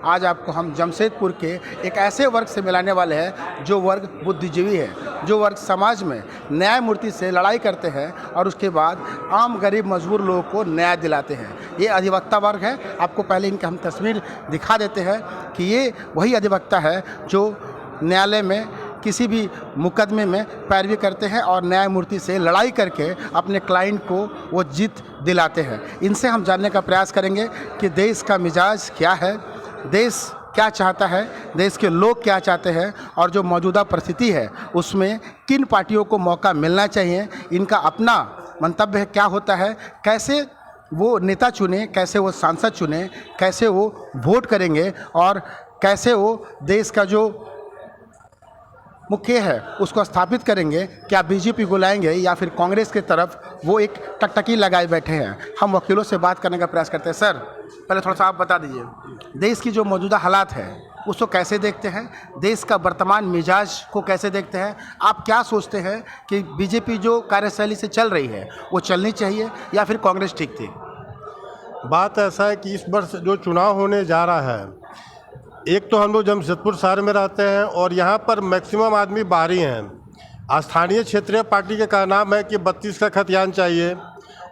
आज आपको हम जमशेदपुर के एक ऐसे वर्ग से मिलाने वाले हैं जो वर्ग बुद्धिजीवी है, जो वर्ग समाज में न्यायमूर्ति से लड़ाई करते हैं और उसके बाद आम गरीब मजबूर लोगों को न्याय दिलाते हैं। ये अधिवक्ता वर्ग है। आपको पहले इनका हम तस्वीर दिखा देते हैं कि ये वही अधिवक्ता है जो न्यायालय में किसी भी मुकदमे में पैरवी करते हैं और न्यायमूर्ति से लड़ाई करके अपने क्लाइंट को वो जीत दिलाते हैं। इनसे हम जानने का प्रयास करेंगे कि देश का मिजाज क्या है, देश क्या चाहता है, देश के लोग क्या चाहते हैं और जो मौजूदा परिस्थिति है उसमें किन पार्टियों को मौका मिलना चाहिए, इनका अपना मंतव्य क्या होता है, कैसे वो नेता चुने, कैसे वो सांसद चुने, कैसे वो वोट करेंगे और कैसे वो देश का जो मुख्य है उसको स्थापित करेंगे। क्या बीजेपी को लाएंगे या फिर कांग्रेस की तरफ वो एक टकटकी लगाए बैठे हैं। हम वकीलों से बात करने का प्रयास करते हैं। सर, पहले थोड़ा सा आप बता दीजिए, देश की जो मौजूदा हालात है उसको कैसे देखते हैं, देश का वर्तमान मिजाज को कैसे देखते हैं, आप क्या सोचते हैं कि बीजेपी जो कार्यशैली से चल रही है वो चलनी चाहिए या फिर कांग्रेस ठीक थी? बात ऐसा है कि इस वर्ष जो चुनाव होने जा रहा है, एक तो हम लोग जमशेदपुर शहर में रहते हैं और यहाँ पर मैक्सिमम आदमी बाहरी हैं। स्थानीय क्षेत्रीय पार्टी के का नाम है कि 32 का खतियान चाहिए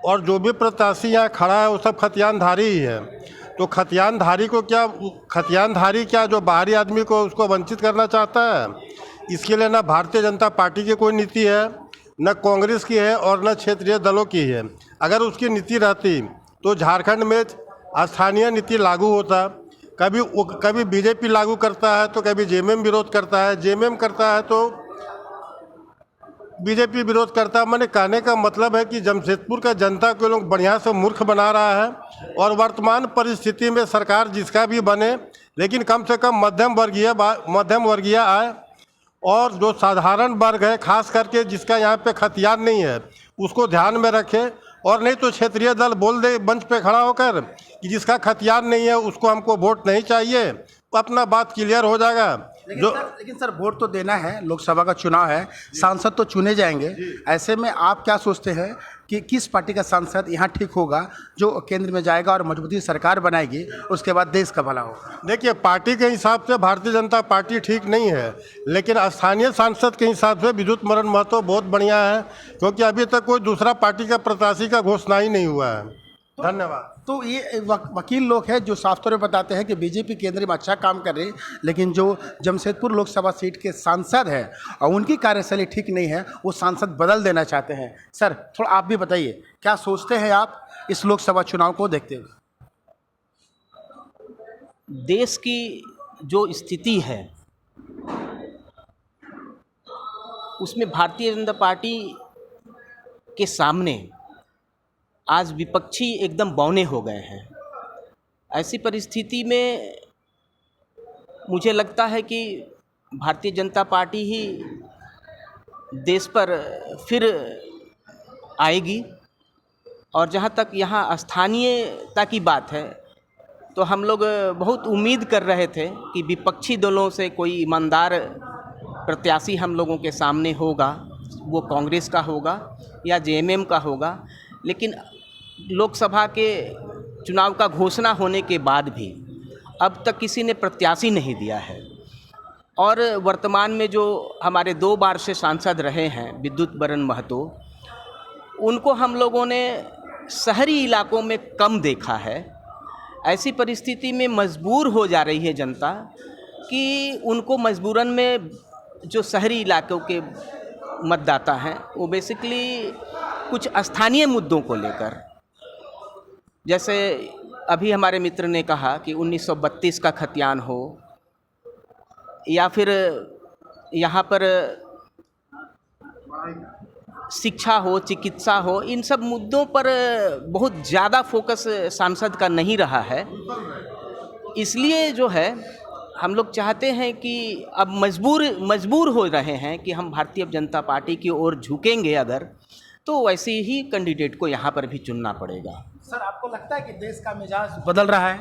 और जो भी प्रत्याशी यहाँ खड़ा है वो सब खतियानधारी ही है। तो खतियानधारी क्या जो बाहरी आदमी को उसको वंचित करना चाहता है? इसके लिए ना भारतीय जनता पार्टी की कोई नीति है, न कांग्रेस की है और न क्षेत्रीय दलों की है। अगर उसकी नीति रहती तो झारखंड में स्थानीय नीति लागू होता। कभी बीजेपी लागू करता है तो कभी जेएमएम विरोध करता है, जेएमएम करता है तो बीजेपी विरोध करता है। मैंने कहने का मतलब है कि जमशेदपुर का जनता को लोग बढ़िया से मूर्ख बना रहा है और वर्तमान परिस्थिति में सरकार जिसका भी बने लेकिन कम से कम मध्यम वर्गीय आए और जो साधारण वर्ग है खास करके जिसका यहाँ पे खतियान नहीं है उसको ध्यान में रखे। और नहीं तो क्षेत्रीय दल बोल दे मंच पे खड़ा होकर कि जिसका खतियान नहीं है उसको हमको वोट नहीं चाहिए, तो अपना बात क्लियर हो जाएगा। लेकिन सर वोट तो देना है, लोकसभा का चुनाव है, सांसद तो चुने जाएंगे। ऐसे में आप क्या सोचते हैं कि किस पार्टी का सांसद यहाँ ठीक होगा जो केंद्र में जाएगा और मजबूती सरकार बनाएगी, उसके बाद देश का भला होगा? देखिए, पार्टी के हिसाब से भारतीय जनता पार्टी ठीक नहीं है, लेकिन स्थानीय सांसद के हिसाब से विद्युत मरण महतो बहुत बढ़िया है, क्योंकि अभी तक कोई दूसरा पार्टी का प्रत्याशी का घोषणा ही नहीं हुआ है। धन्यवाद। तो ये वकील लोग हैं जो साफ तौर पर बताते हैं कि बीजेपी केंद्र में अच्छा काम कर रही है, लेकिन जो जमशेदपुर लोकसभा सीट के सांसद हैं और उनकी कार्यशैली ठीक नहीं है, वो सांसद बदल देना चाहते हैं। सर, थोड़ा आप भी बताइए, क्या सोचते हैं आप इस लोकसभा चुनाव को देखते हुए? देश की जो स्थिति है उसमें भारतीय जनता पार्टी के सामने आज विपक्षी एकदम बौने हो गए हैं। ऐसी परिस्थिति में मुझे लगता है कि भारतीय जनता पार्टी ही देश पर फिर आएगी। और जहाँ तक यहाँ स्थानीयता की बात है तो हम लोग बहुत उम्मीद कर रहे थे कि विपक्षी दलों से कोई ईमानदार प्रत्याशी हम लोगों के सामने होगा, वो कांग्रेस का होगा या जेएमएम का होगा। लेकिन लोकसभा के चुनाव का घोषणा होने के बाद भी अब तक किसी ने प्रत्याशी नहीं दिया है। और वर्तमान में जो हमारे 2 बार से सांसद रहे हैं विद्युत मरण महतो, उनको हम लोगों ने शहरी इलाकों में कम देखा है। ऐसी परिस्थिति में मजबूर हो जा रही है जनता कि उनको मजबूरन में जो शहरी इलाकों के मतदाता हैं वो बेसिकली कुछ स्थानीय मुद्दों को लेकर, जैसे अभी हमारे मित्र ने कहा कि 1932 का खतियान हो या फिर यहाँ पर शिक्षा हो, चिकित्सा हो, इन सब मुद्दों पर बहुत ज़्यादा फोकस सांसद का नहीं रहा है। इसलिए जो है हम लोग चाहते हैं कि अब मजबूर हो रहे हैं कि हम भारतीय जनता पार्टी की ओर झुकेंगे अगर, तो वैसे ही कैंडिडेट को यहाँ पर भी चुनना पड़ेगा। सर, आपको लगता है कि देश का मिजाज बदल रहा है?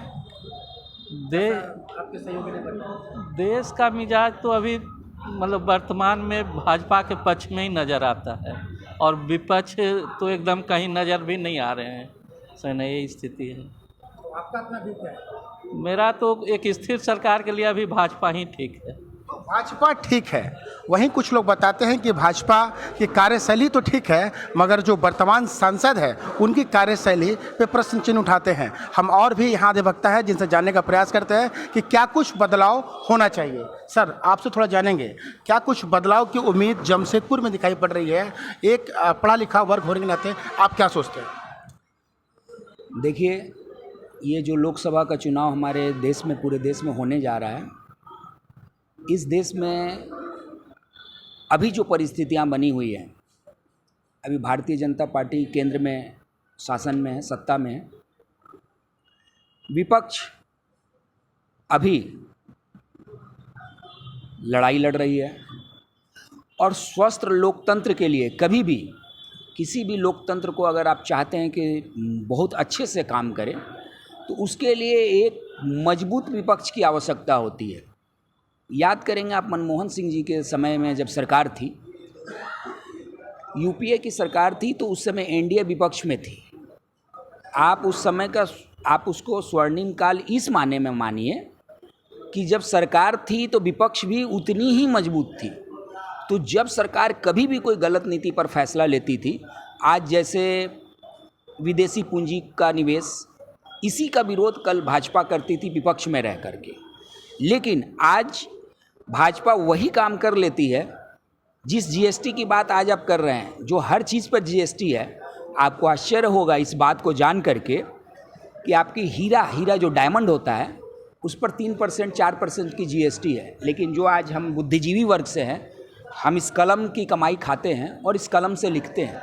आपके सहयोगी ने बताया देश का मिजाज तो अभी मतलब वर्तमान में भाजपा के पक्ष में ही नज़र आता है और विपक्ष तो एकदम कहीं नज़र भी नहीं आ रहे हैं। सही नहीं, यही स्थिति है। तो आपका अपना व्यू क्या है? मेरा तो एक स्थिर सरकार के लिए अभी भाजपा ही ठीक है। भाजपा ठीक है, वहीं कुछ लोग बताते हैं कि भाजपा की कार्यशैली तो ठीक है, मगर जो वर्तमान सांसद है उनकी कार्यशैली पे प्रश्न चिन्ह उठाते हैं। हम और भी यहाँ अधिवक्ता है जिनसे जानने का प्रयास करते हैं कि क्या कुछ बदलाव होना चाहिए। सर, आपसे थोड़ा जानेंगे, क्या कुछ बदलाव की उम्मीद जमशेदपुर में दिखाई पड़ रही है? एक पढ़ा लिखा वर्ग होने के नाते आप क्या सोचते हैं? देखिए, ये जो लोकसभा का चुनाव हमारे देश में, पूरे देश में होने जा रहा है, इस देश में अभी जो परिस्थितियां बनी हुई हैं, अभी भारतीय जनता पार्टी केंद्र में शासन में है, सत्ता में है, विपक्ष अभी लड़ाई लड़ रही है और स्वस्थ लोकतंत्र के लिए कभी भी किसी भी लोकतंत्र को अगर आप चाहते हैं कि बहुत अच्छे से काम करे तो उसके लिए एक मजबूत विपक्ष की आवश्यकता होती है। याद करेंगे आप, मनमोहन सिंह जी के समय में जब सरकार थी, यूपीए की सरकार थी, तो उस समय एनडीए विपक्ष में थी। आप उस समय का आप उसको स्वर्णिम काल इस माने में मानिए कि जब सरकार थी तो विपक्ष भी उतनी ही मजबूत थी। तो जब सरकार कभी भी कोई गलत नीति पर फैसला लेती थी, आज जैसे विदेशी पूंजी का निवेश, इसी का विरोध कल भाजपा करती थी विपक्ष में रह करके। लेकिन आज भाजपा वही काम कर लेती है जिस जीएसटी की बात आज आप कर रहे हैं, जो हर चीज़ पर जीएसटी है। आपको आश्चर्य होगा इस बात को जान करके कि आपकी हीरा जो डायमंड होता है उस पर 3% 4% की जीएसटी है। लेकिन जो आज हम बुद्धिजीवी वर्ग से हैं, हम इस कलम की कमाई खाते हैं और इस कलम से लिखते हैं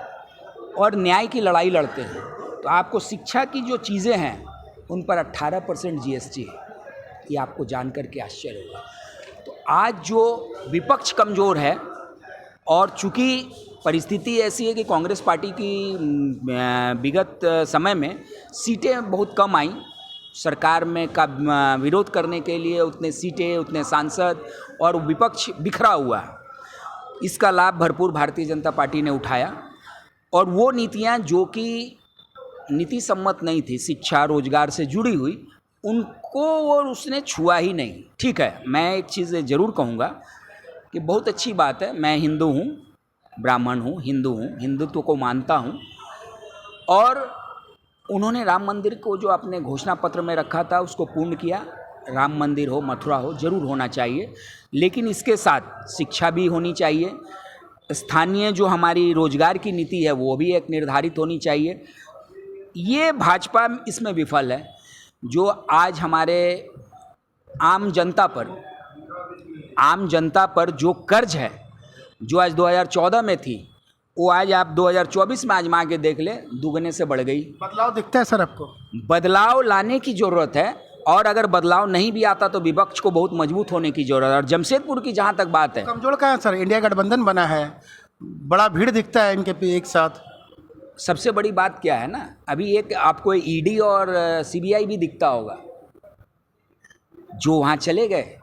और न्याय की लड़ाई लड़ते हैं। तो आपको शिक्षा की जो चीज़ें हैं उन पर 18% जीएसटी है। ये आपको जान करके आश्चर्य होगा। तो आज जो विपक्ष कमज़ोर है और चूँकि परिस्थिति ऐसी है कि कांग्रेस पार्टी की विगत समय में सीटें बहुत कम आई, सरकार में का विरोध करने के लिए उतने सीटें, उतने सांसद और विपक्ष बिखरा हुआ है। इसका लाभ भरपूर भारतीय जनता पार्टी ने उठाया और वो नीतियां जो कि नीति सम्मत नहीं थी, शिक्षा रोजगार से जुड़ी हुई, उनको और उसने छुआ ही नहीं। ठीक है, मैं एक चीज़ ज़रूर कहूँगा कि बहुत अच्छी बात है, मैं हिंदू हूँ, ब्राह्मण हूँ, हिंदू हूँ, हिंदुत्व को मानता हूँ और उन्होंने राम मंदिर को जो अपने घोषणा पत्र में रखा था उसको पूर्ण किया। राम मंदिर हो, मथुरा हो, ज़रूर होना चाहिए, लेकिन इसके साथ शिक्षा भी होनी चाहिए। स्थानीय जो हमारी रोजगार की नीति है वो भी एक निर्धारित होनी चाहिए। ये भाजपा इसमें विफल है। जो आज हमारे आम जनता पर जो कर्ज है, जो आज 2014 में थी, वो आज आप 2024 में आजमा के देख ले, दुगने से बढ़ गई। बदलाव दिखता है सर आपको? बदलाव लाने की ज़रूरत है और अगर बदलाव नहीं भी आता तो विपक्ष को बहुत मजबूत होने की ज़रूरत है। और जमशेदपुर की जहाँ तक बात है, कमजोर कहाँ है सर? इंडिया गठबंधन बना है, बड़ा भीड़ दिखता है इनके एक साथ। सबसे बड़ी बात क्या है ना, अभी एक आपको ईडी और सीबीआई भी दिखता होगा। जो वहाँ चले गए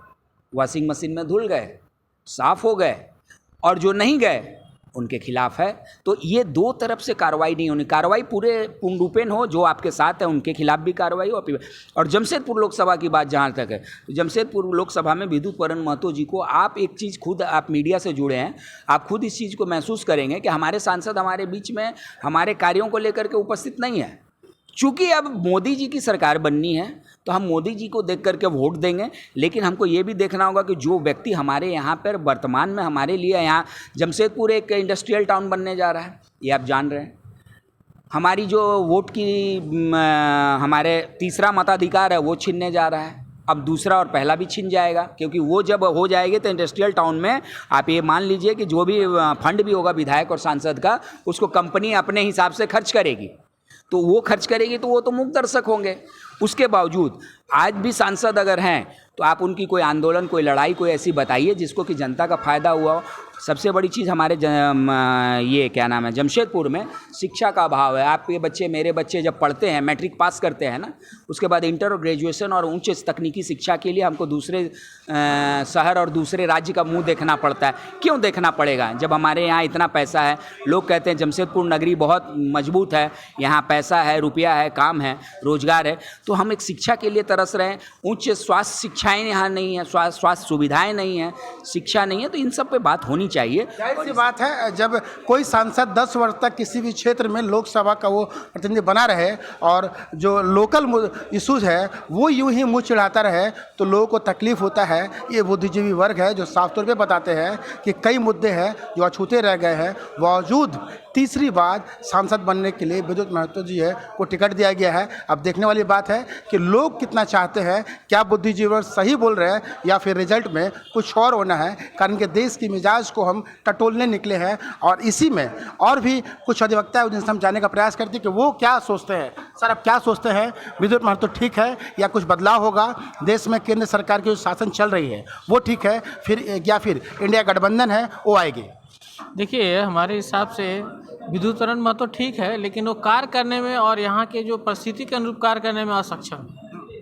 वॉशिंग मशीन में धुल गए, साफ हो गए, और जो नहीं गए उनके खिलाफ है। तो ये दो तरफ से कार्रवाई नहीं होनी, कार्रवाई पूरे पूर्णरूपेण हो, जो आपके साथ है उनके खिलाफ भी कार्रवाई हो। और जमशेदपुर लोकसभा की बात जहाँ तक है, तो जमशेदपुर लोकसभा में विद्युत वरण महतो जी को आप एक चीज़, खुद आप मीडिया से जुड़े हैं, आप खुद इस चीज़ को महसूस करेंगे कि हमारे सांसद हमारे बीच में हमारे कार्यों को लेकर के उपस्थित नहीं है। चूँकि अब मोदी जी की सरकार बननी है तो हम मोदी जी को देख करके वोट देंगे, लेकिन हमको ये भी देखना होगा कि जो व्यक्ति हमारे यहाँ पर वर्तमान में हमारे लिए, यहाँ जमशेदपुर एक इंडस्ट्रियल टाउन बनने जा रहा है, ये आप जान रहे हैं। हमारी जो वोट की हमारे तीसरा मताधिकार है वो छीनने जा रहा है, अब दूसरा और पहला भी छीन जाएगा, क्योंकि वो जब हो जाएगी तो इंडस्ट्रियल टाउन में आप ये मान लीजिए कि जो भी फंड भी होगा विधायक और सांसद का, उसको कंपनी अपने हिसाब से खर्च करेगी। तो वो खर्च करेगी तो वो तो मूक दर्शक होंगे। उसके बावजूद आज भी सांसद अगर हैं तो तो आप उनकी कोई आंदोलन, कोई लड़ाई, कोई ऐसी बताइए जिसको कि जनता का फ़ायदा हुआ हो। सबसे बड़ी चीज़ हमारे ये क्या नाम है, जमशेदपुर में शिक्षा का अभाव है। आपके बच्चे, मेरे बच्चे जब पढ़ते हैं, मैट्रिक पास करते हैं ना, उसके बाद इंटर और ग्रेजुएशन और उच्च तकनीकी शिक्षा के लिए हमको दूसरे शहर और दूसरे राज्य का मुंह देखना पड़ता है। क्यों देखना पड़ेगा जब हमारे यहाँ इतना पैसा है? लोग कहते हैं जमशेदपुर नगरी बहुत मजबूत है, यहाँ पैसा है, रुपया है, काम है, रोजगार है। तो हम एक शिक्षा के लिए तरस रहे हैं। उच्च स्वास्थ्य शिक्षाएँ यहाँ नहीं है, स्वास्थ्य सुविधाएँ नहीं हैं, शिक्षा नहीं है। तो इन सब पे बात होनी चाहिए। जाहिर सी बात है, जब कोई सांसद 10 वर्ष तक किसी भी क्षेत्र में लोकसभा का वो प्रतिनिधि बना रहे और जो लोकल इशूज़ है वो यूं ही मुंह चिढ़ाता रहे तो लोगों को तकलीफ होता है। ये बुद्धिजीवी वर्ग है जो साफ तौर पे बताते हैं कि कई मुद्दे हैं जो अछूते रह गए हैं। बावजूद तीसरी बार सांसद बनने के लिए विद्युत महतो जी है को टिकट दिया गया है। अब देखने वाली बात है कि लोग कितना चाहते हैं, क्या बुद्धिजीवी वर्ग सही बोल रहे हैं या फिर रिजल्ट में कुछ और होना है। कारण के देश की मिजाज को हम टटोलने निकले हैं और इसी में और भी कुछ अधिवक्ता है जिनसे हम जानने का प्रयास करते हैं कि वो क्या सोचते हैं। सर, आप क्या सोचते हैं, विद्युत महतो ठीक है या कुछ बदलाव होगा? देश में केंद्र सरकार की जो शासन चल रही है वो ठीक है फिर या फिर इंडिया गठबंधन है वो आएगी? देखिए, हमारे हिसाब से विद्युतीकरण महतो ठीक है, लेकिन वो कार्य करने में और यहाँ के जो परिस्थिति के अनुरूप कार्य करने में असक्षम है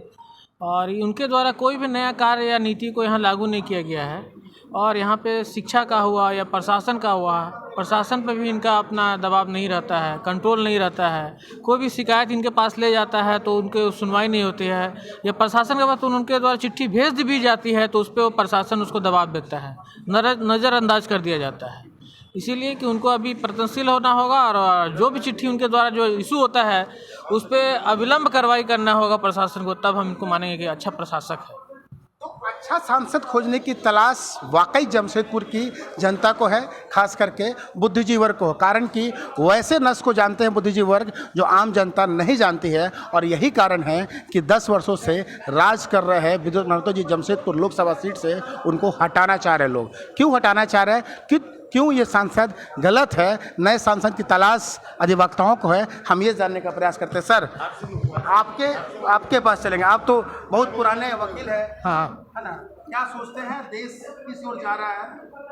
और उनके द्वारा कोई भी नया कार्य या नीति को यहाँ लागू नहीं किया गया है। और यहाँ पे शिक्षा का हुआ या प्रशासन का हुआ, प्रशासन पे भी इनका अपना दबाव नहीं रहता है, कंट्रोल नहीं रहता है। कोई भी शिकायत इनके पास ले जाता है तो उनके सुनवाई नहीं होती है, या प्रशासन के पास उनके द्वारा चिट्ठी भेज भी जाती है तो उस पर वो प्रशासन उसको दबाव देता है, नज़रअंदाज कर दिया जाता है। इसीलिए कि उनको अभी प्रयत्नशील होना होगा और जो भी चिट्ठी उनके द्वारा जो इशू होता है उस पर अविलंब कार्रवाई करना होगा प्रशासन को, तब हम इनको मानेंगे कि अच्छा प्रशासक है। तो अच्छा सांसद खोजने की तलाश वाकई जमशेदपुर की जनता को है, खास करके बुद्धिजीवी वर्ग को। कारण कि वैसे नस को जानते हैं बुद्धिजीवी वर्ग जो आम जनता नहीं जानती है और यही कारण है कि 10 वर्षों से राज कर रहे हैं विद्युत महतो जी जमशेदपुर लोकसभा सीट से। उनको हटाना चाह रहे लोग। क्यों हटाना चाह रहे हैं, क्यों ये सांसद गलत है? नए सांसद की तलाश अधिवक्ताओं को है, हम ये जानने का प्रयास करते हैं। सर, आपके पास चलेंगे, आप तो बहुत पुराने वकील हैं। हाँ, है ना, क्या सोचते हैं देश किस ओर जा रहा है?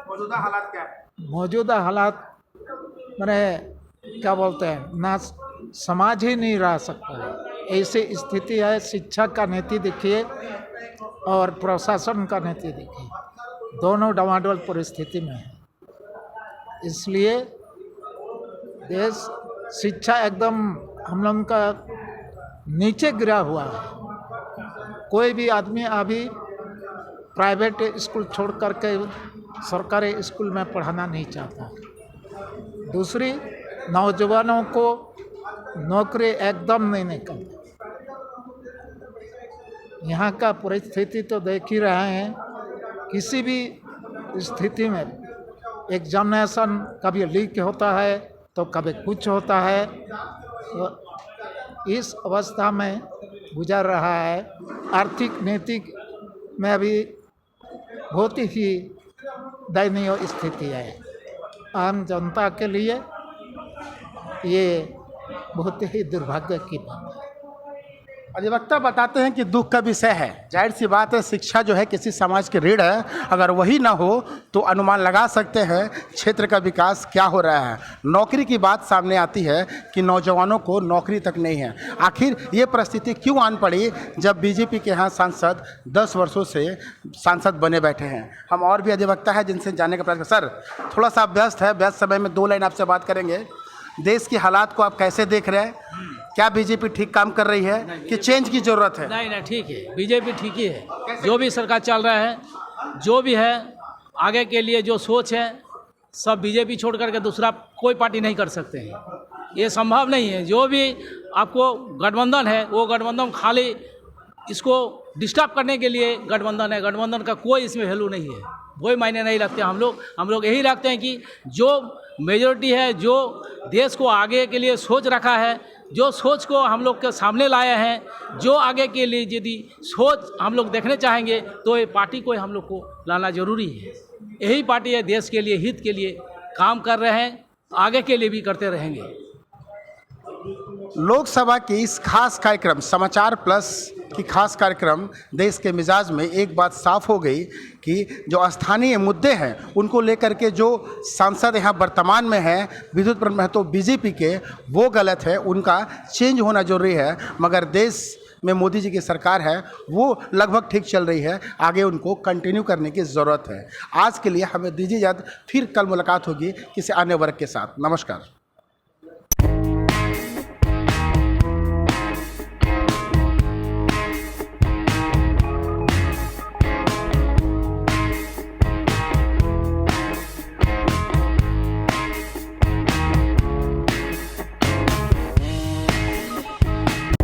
मौजूदा हालात क्या है? मौजूदा हालात मैंने क्या बोलते हैं ना, समाज ही नहीं रह सकता है, ऐसी स्थिति है। शिक्षा का नीति देखिए और प्रशासन का नीति देखिए, दोनों डमाडोल परिस्थिति में है। इसलिए देश शिक्षा एकदम हम लोगों का नीचे गिरा हुआ है। कोई भी आदमी अभी प्राइवेट स्कूल छोड़ करके सरकारी स्कूल में पढ़ाना नहीं चाहता। दूसरी, नौजवानों को नौकरी एकदम नहीं निकलती। यहाँ का परिस्थिति तो देख ही रहे हैं, किसी भी स्थिति में एग्जामिनेशन कभी लीक होता है तो कभी कुछ होता है। तो इस अवस्था में गुजर रहा है। आर्थिक नीति में अभी बहुत ही दयनीय स्थिति है। आम जनता के लिए ये बहुत ही दुर्भाग्य की बात है। अधिवक्ता बताते हैं कि दुख का विषय है। जाहिर सी बात है, शिक्षा जो है किसी समाज की रीढ़ है। अगर वही ना हो तो अनुमान लगा सकते हैं क्षेत्र का विकास क्या हो रहा है। नौकरी की बात सामने आती है कि नौजवानों को नौकरी तक नहीं है। आखिर ये परिस्थिति क्यों आन पड़ी जब बीजेपी के यहाँ सांसद 10 वर्षों से सांसद बने बैठे हैं? हम और भी अधिवक्ता है जिनसे जानने का प्रयास। सर, थोड़ा सा व्यस्त है, व्यस्त समय में 2 लाइन आपसे बात करेंगे। देश की हालात को आप कैसे देख रहे हैं? क्या बीजेपी ठीक काम कर रही है कि चेंज की जरूरत है? नहीं, ठीक है, बीजेपी ठीक ही है। जो भी सरकार चल रहा है, जो भी है, आगे के लिए जो सोच है, सब बीजेपी छोड़ करके दूसरा कोई पार्टी नहीं कर सकते हैं। ये संभव नहीं है। जो भी आपको गठबंधन है, वो गठबंधन खाली इसको डिस्टर्ब करने के लिए गठबंधन है। गठबंधन का कोई इसमें वैल्यू नहीं है, कोई मायने नहीं रखते। हम लोग यही रखते हैं कि जो मेजॉरिटी है, जो देश को आगे के लिए सोच रखा है, जो सोच को हम लोग के सामने लाए हैं, जो आगे के लिए यदि सोच हम लोग देखने चाहेंगे तो ये पार्टी को हम लोग को लाना जरूरी है। यही पार्टी है, देश के लिए, हित के लिए काम कर रहे हैं, आगे के लिए भी करते रहेंगे। लोकसभा के इस खास कार्यक्रम समाचार प्लस कि खास कार्यक्रम देश के मिजाज में एक बात साफ हो गई कि जो स्थानीय मुद्दे हैं उनको लेकर के जो सांसद यहाँ वर्तमान में हैं विद्युत महतो बीजेपी के, वो गलत है, उनका चेंज होना जरूरी है। मगर देश में मोदी जी की सरकार है वो लगभग ठीक चल रही है, आगे उनको कंटिन्यू करने की ज़रूरत है। आज के लिए हमें दीजिए इजाज़त, फिर कल मुलाकात होगी किसी अन्य वर्ग के साथ। नमस्कार।